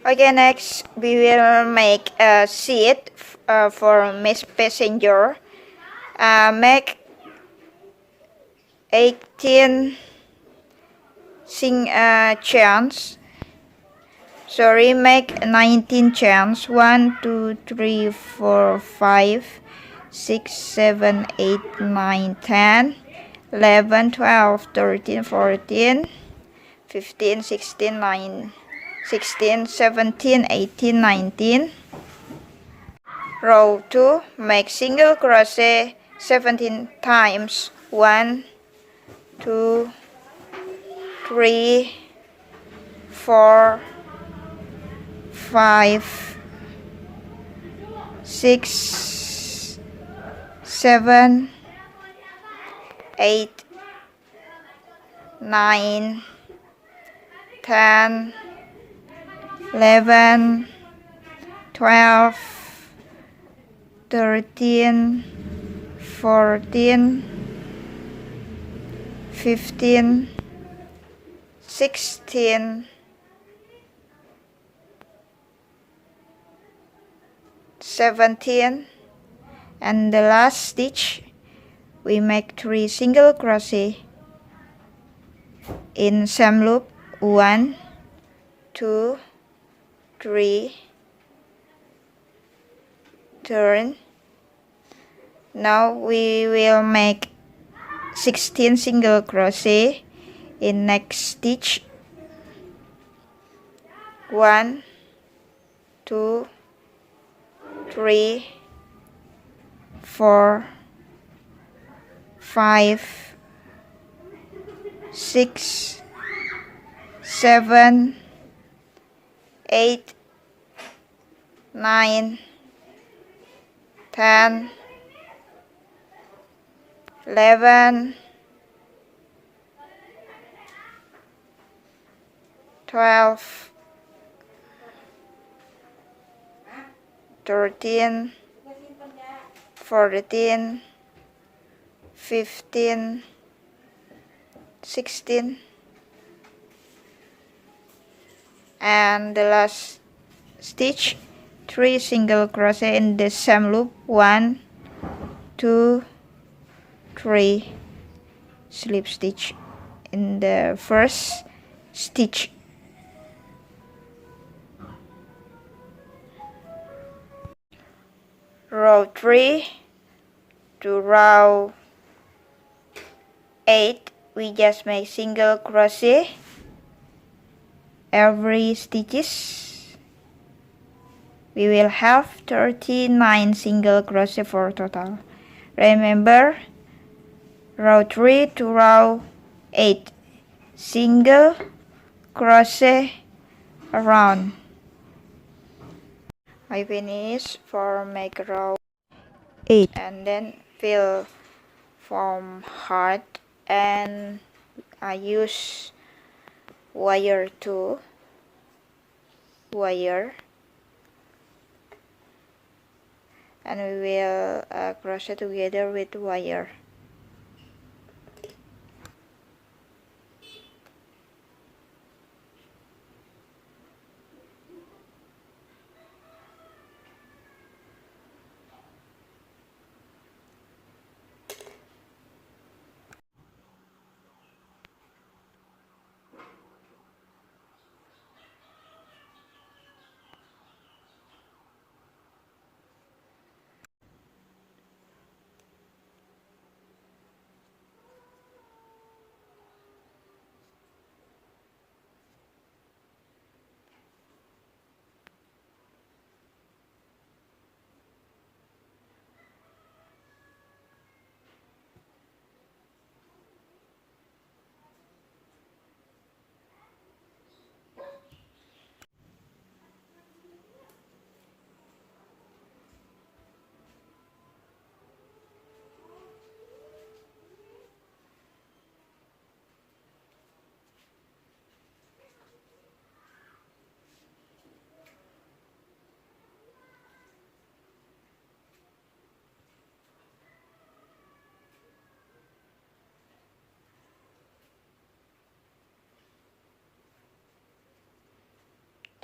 Okay, next we will make a seat for Miss Passenger. Make 18 chance. Sorry, make 19 chance. 1, 2, 3, 4, 5, 6, 7, 8, 9, 10, 11, 12, 13, 14, 15, 16, 9, 16, 17, 18, 19. Row 2, make single crochet 17 times. 1, 2, 3, 4, 5, 6, 7, 8, 9, 10, 11, 12, 13, 14, 15, 16, 17, and the last stitch we make 3 single crochet in same loop. 1, 2, 3, turn. Now we will make 16 single crochet in next stitch. 1, 2, 3, 4, 5, 6, 7, 8, 9, 10, 11, 12, 13, 14, 15, 16, and the last stitch 3 single crochet in the same loop. 1, 2, 3 slip stitch in the first stitch. Row 3 to row 8 we just make single crochet every stitches. We will have 39 single crochet for total. Remember, row 3 to row 8 single crochet around. I finish for make row 8 and then fill from heart, and I use wire to wire, and we will crochet together with wire.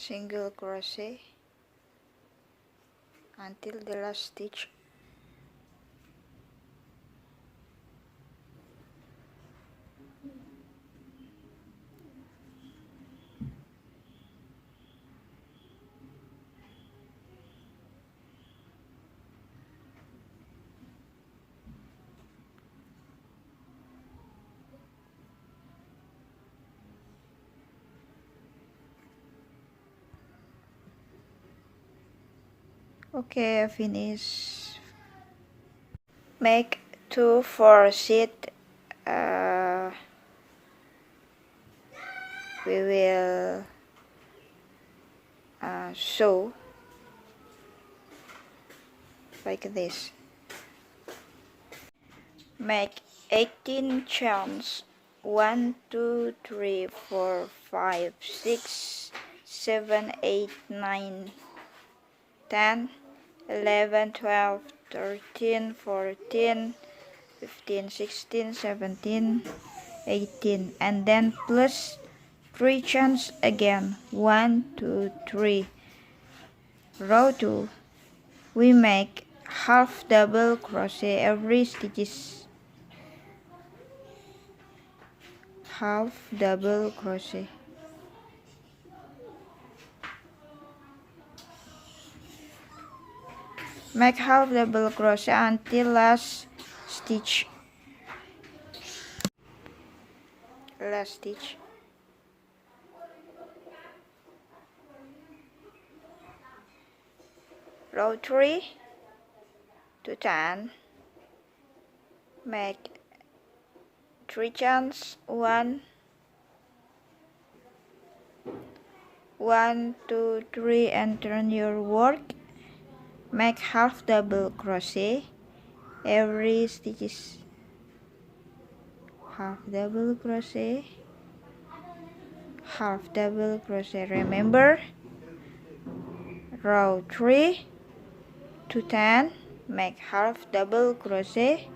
single crochet until the last stitch. Okay, finish. Make 2 for sheet. We will sew like this. Make 18 chains. 1, 2, 3, 4, 5, 6, 7, 8, 9, 10, 11, 12, 13, 14, 15, 16, 17, 18, and then plus 3 chains again. 1, 2, 3. Row 2. We make half double crochet every stitches. Half double crochet. Make half double crochet until last stitch. Last stitch. Row 3 to 10. Make 3 chains. 1, 1, 2, 3, and turn your work. Make half double crochet every stitches. Half double crochet, half double crochet. Remember, row 3 to 10, make half double crochet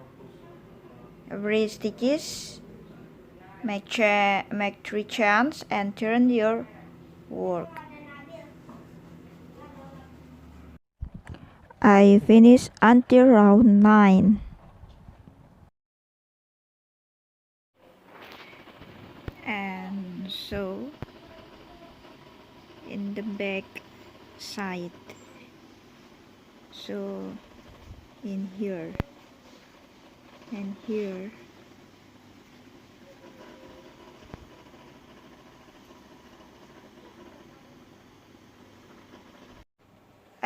every stitches. Make 3 chains and turn your work. I finish until round 9. And so in the back side, so in here and here.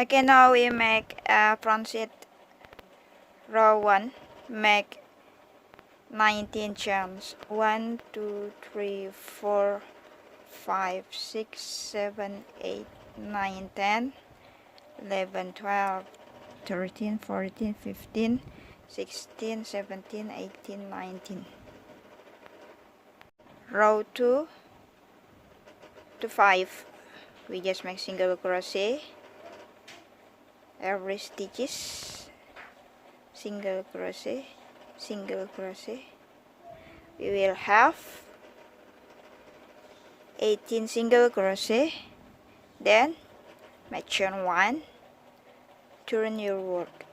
Okay, now we make a front seat. Row 1, make 19 chains. 1, 2, 3, 4, 5, 6, 7, 8, 9, 10, 11, 12, 13, 14, 15, 16, 17, 18, 19. Row 2 to 5, we just make single crochet every stitches. Single crochet, single crochet. We will have 18 single crochet. Then make chain 1, turn your work.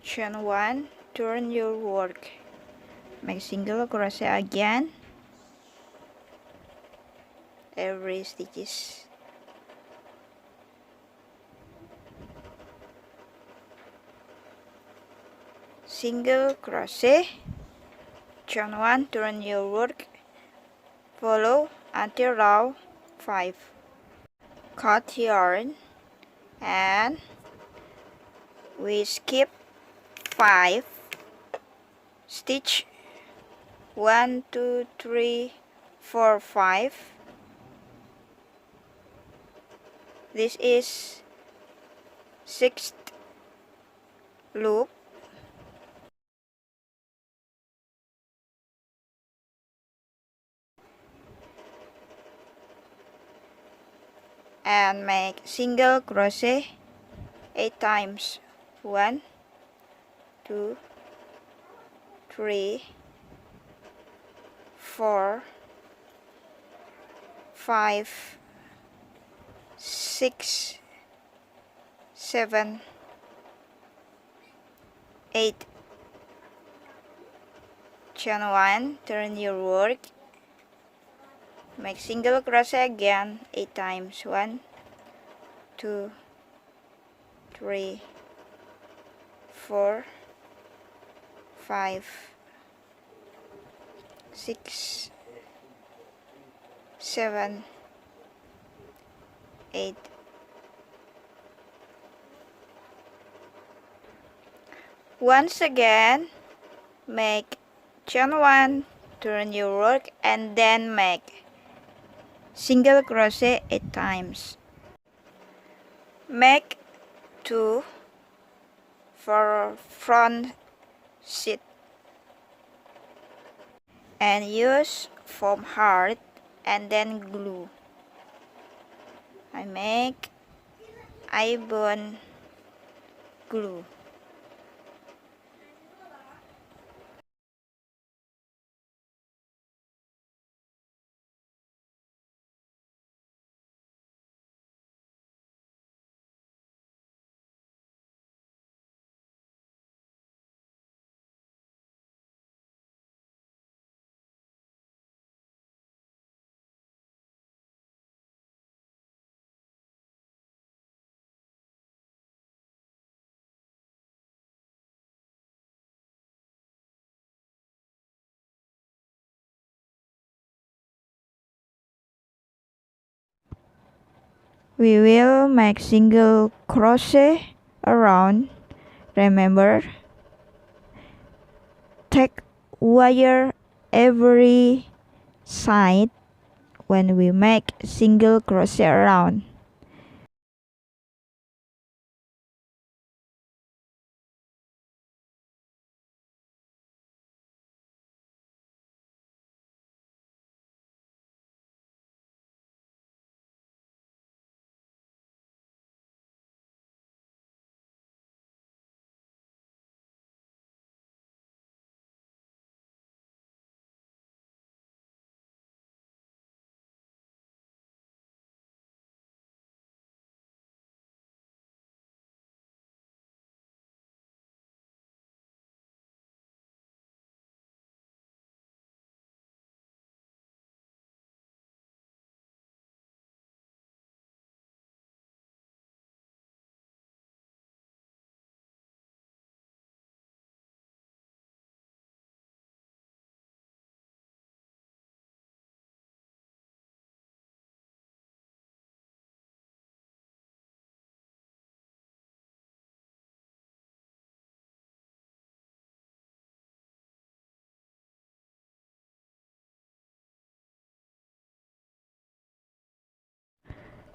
Chain 1, turn your work. Make single crochet again every stitches. Single crochet, chain 1, turn your work, follow until row 5. Cut yarn and we skip 5 stitch. 1, 2, 3, 4, 5. This is 6th loop. And make single crochet 8 times. 1, 2, 3, 4, 5, 6, 7, 8. Chain 1, turn your work, make single crochet again 8 times. 1, 2, 3, 4, 5, 6, 7, 8. Once again, make chain 1, turn your work, and then make single crochet 8 times. Make 2 for front seat and use foam heart and then glue. I make iron glue. We will make single crochet around. Remember, take wire every side when we make single crochet around.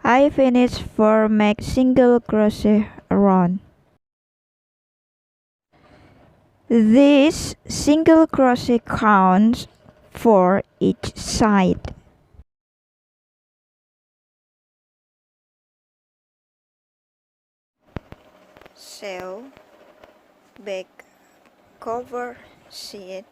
I finished for make single crochet around. This single crochet counts for each side. Sew back cover sheet.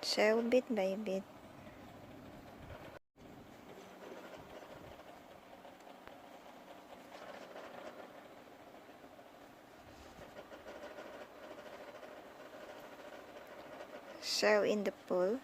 Sew bit by bit. Sew in the pool.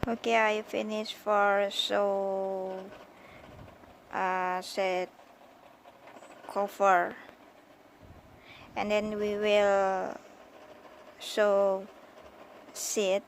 Okay, I finished for set cover, and then we will sew seat.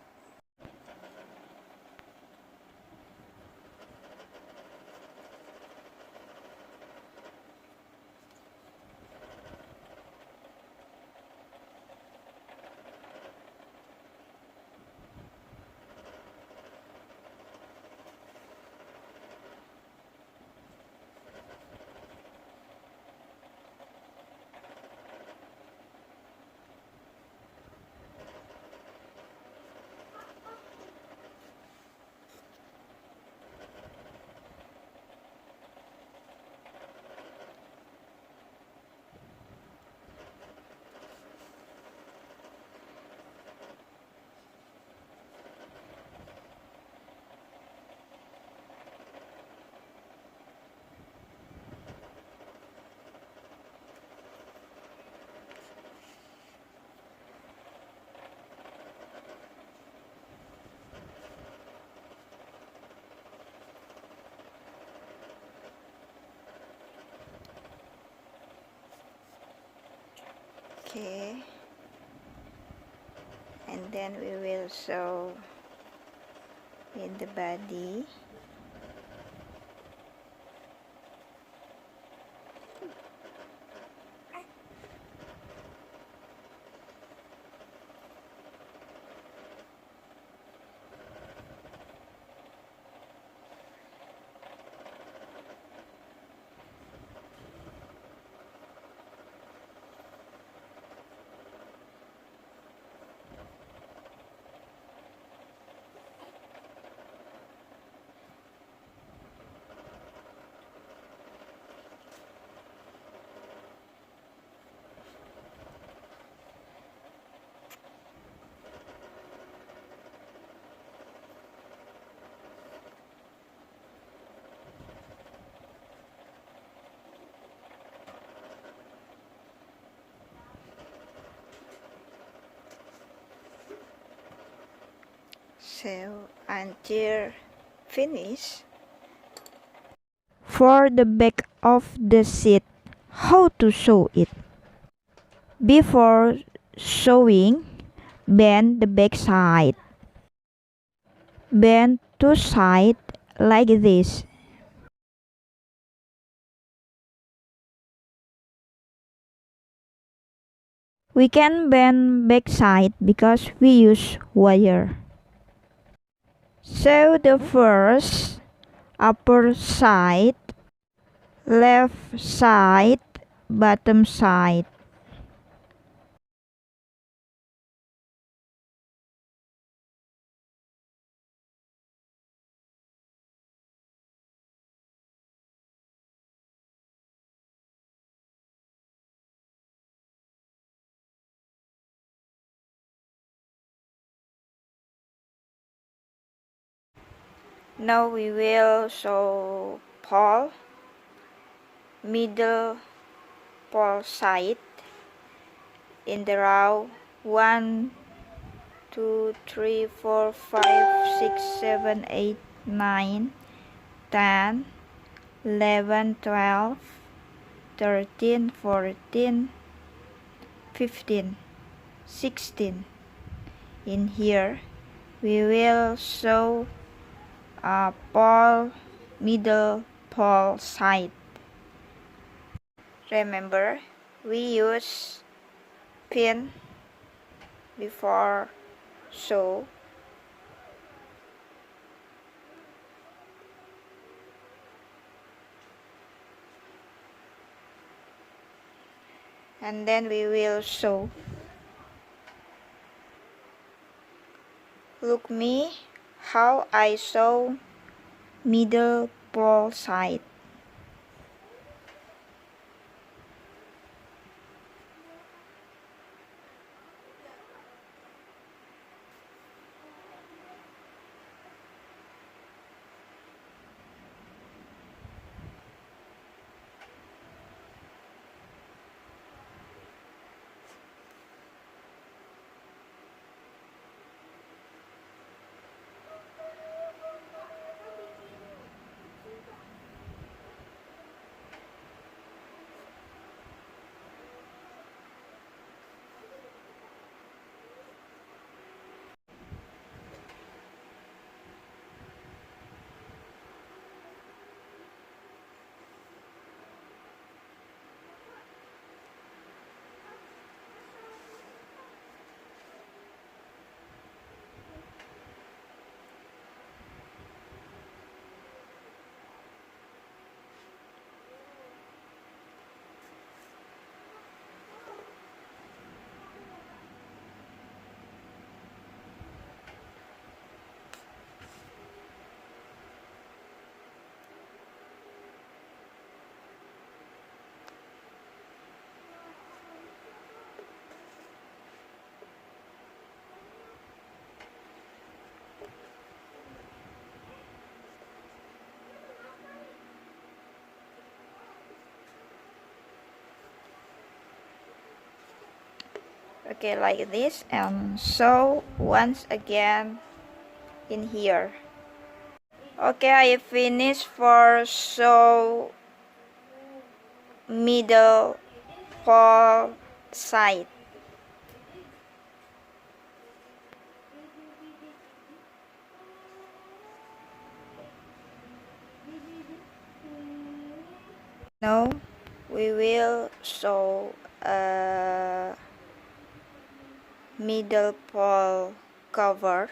Okay, and then we will sew in the body. So until finish. For the back of the seat, how to sew it? Before sewing, bend the back side. Bend to side like this. We can bend back side because we use wire. Sew the first upper side, left side, bottom side. Now we will sew pole, middle pole side in the row 1, 2, 3, 4, 5, 6, 7, 8, 9, 10, 11, 12, 13, 14, 15, 16. In here, we will sew a pole, middle pole side. Remember, we use pin before sew. And then we will sew. Look me how I sew middle pole side. Okay, like this, and so once again in here. Okay, I finished for sew middle pole side. Now we will sew a middle pole cover.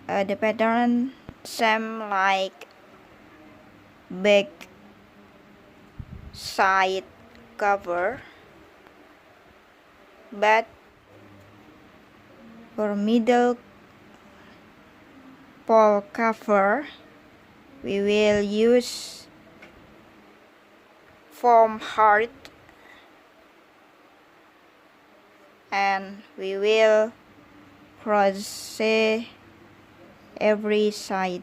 The pattern same like back side cover, but for middle pole cover we will use foam heart, and we will crochet every side.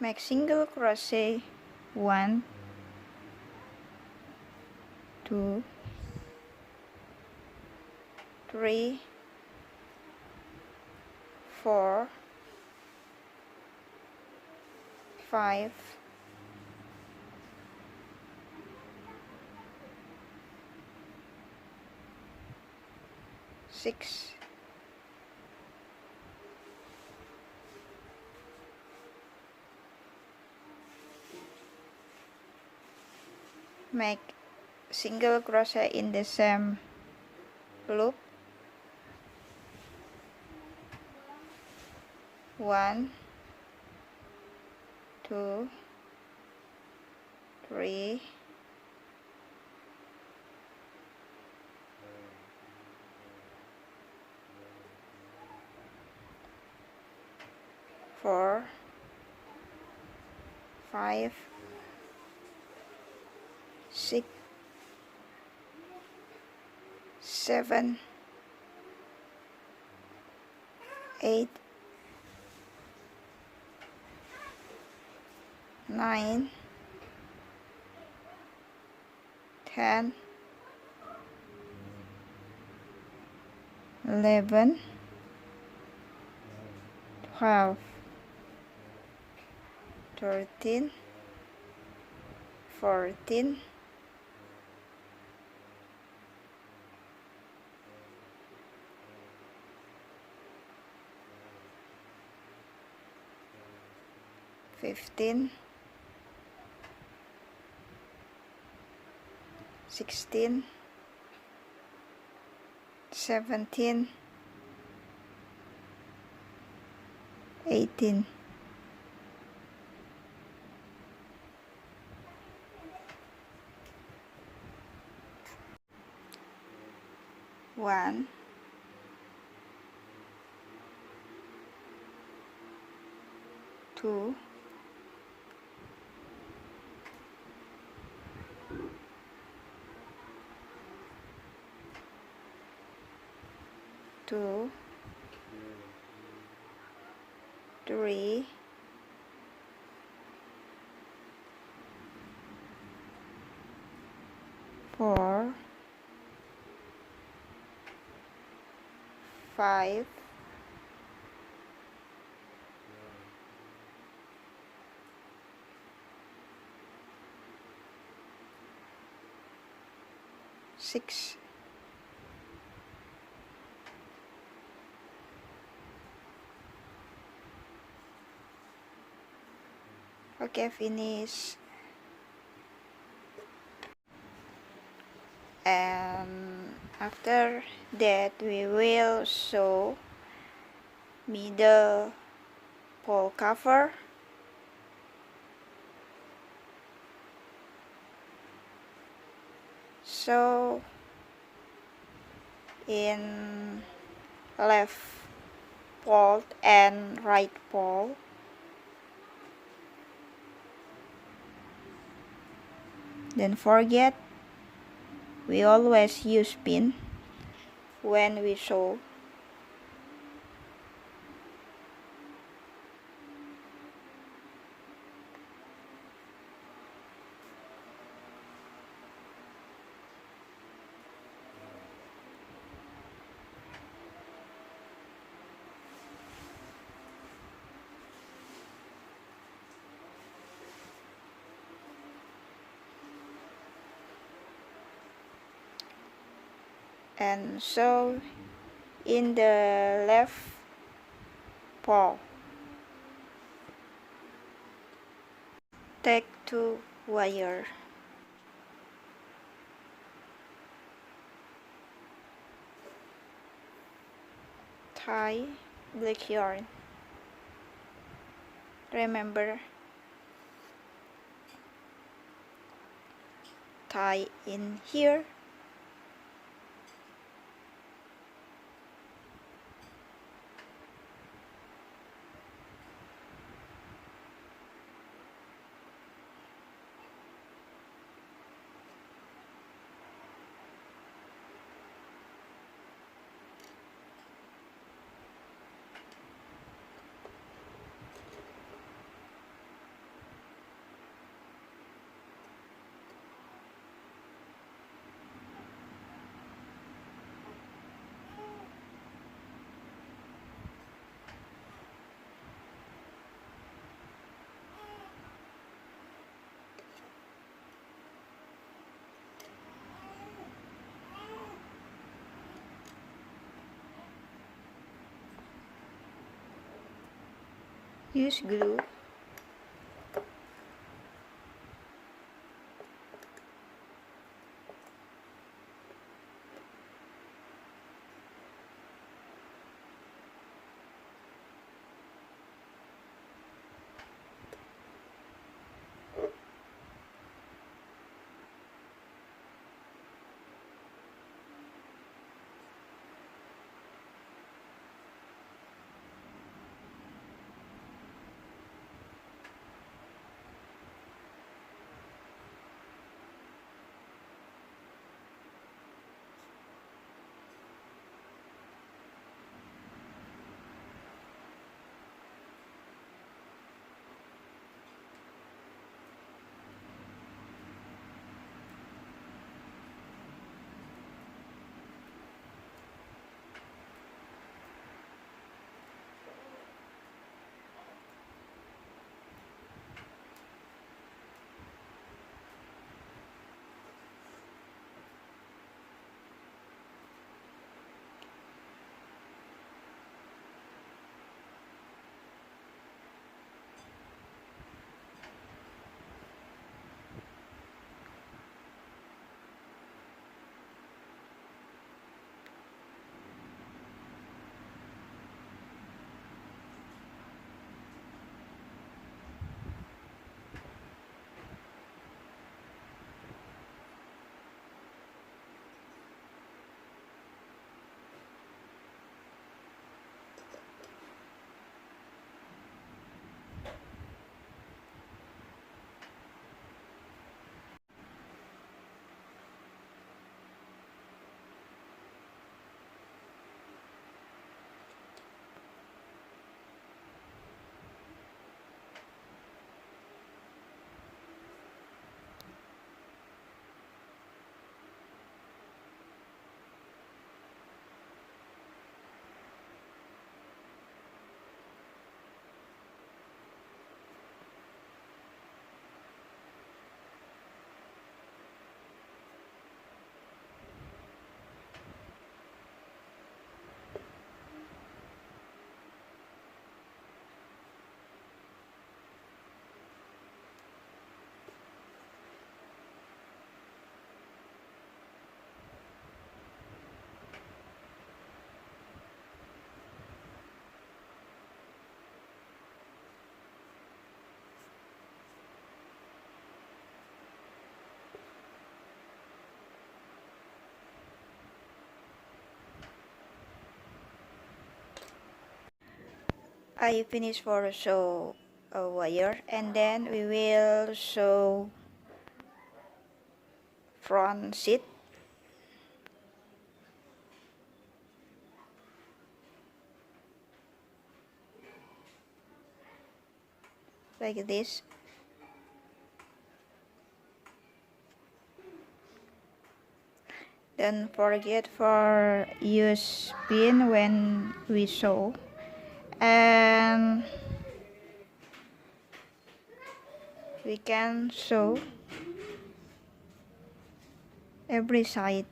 Make single crochet 1, 2, 3, 4, 5, 6, 7. Make single crochet in the same loop. 1, 2, 3, 4, 5, 6, 7, 8, 9, 10, 11, 12, 13, 14, 15, 16, 17, 18. 1, 2, 2, 3, 4, 5, 6. Okay, finish. And after that we will sew middle pole cover, sew in left pole and right pole. Don't forget, we always use pin when we sew. and sew in the left paw. Take 2 wire. Tie black yarn. Remember, tie in here. Use glue. I finish for sew a wire, and then we will sew front seat. Like this. Don't forget for use pin when we sew, and we can sew every side.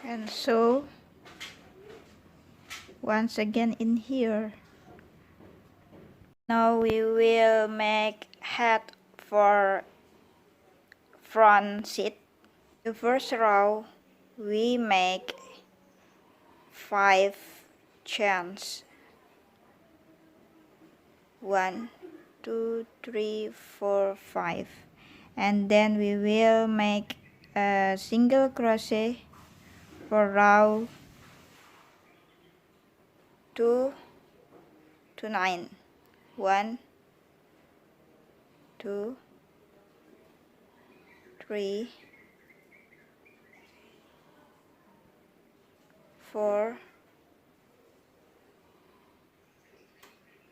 and so once again in here. Now we will make head for front seat. The first row we make 5 chains. 1 2 3 4 5, and then we will make a single crochet for row 2 to 9. 1 2 3 4,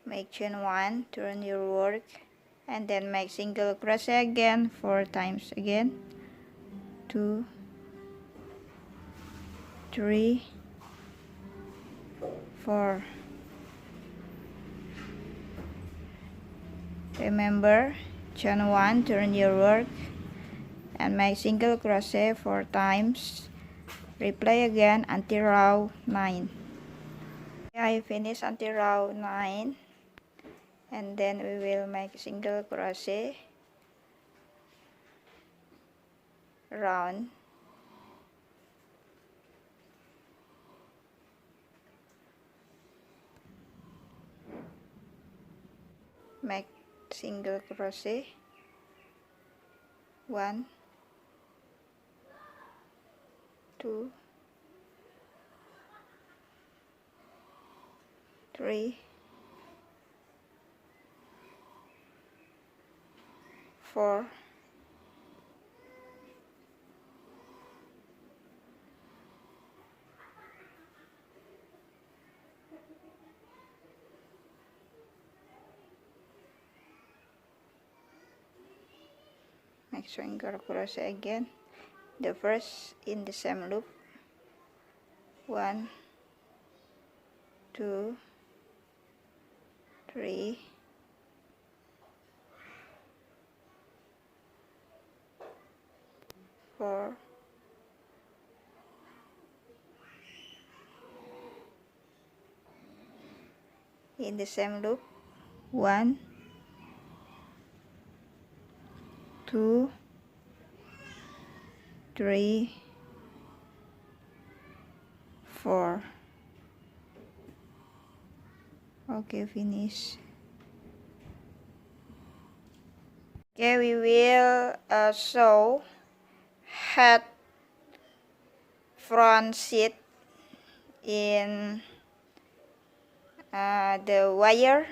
make chain 1, turn your work, and then make single crochet again 4 times again. 2 3 4. Remember, chain 1, turn your work, and make single crochet 4 times. Replay again until row 9. I finish until row 9, and then we will make single crochet round, make single crochet 1 2 3 4 make single crochet again, the first in the same loop. 1 2 3 4 in the same loop. 1 2 3 4. Okay, finish. Okay, we will sew head front seat in the wire.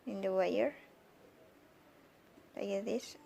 In the wire, like this.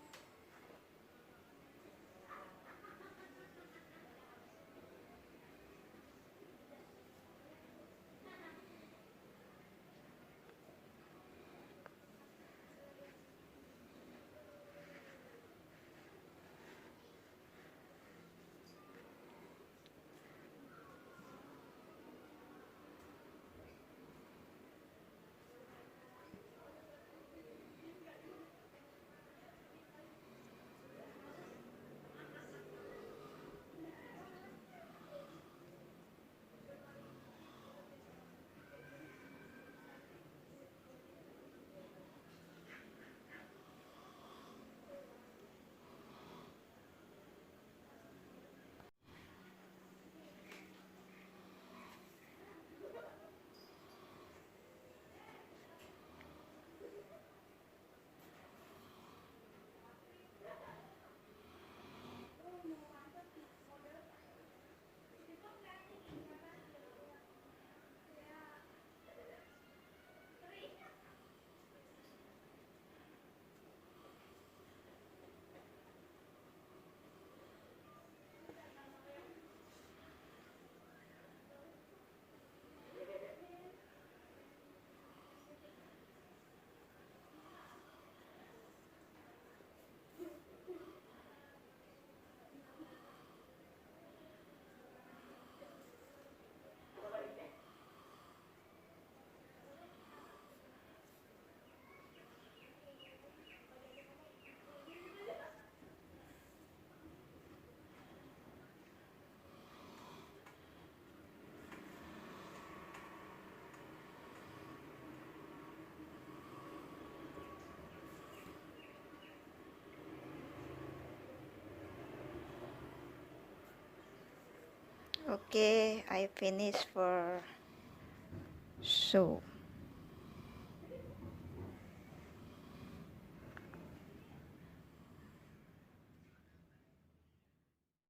Okay, I finished for so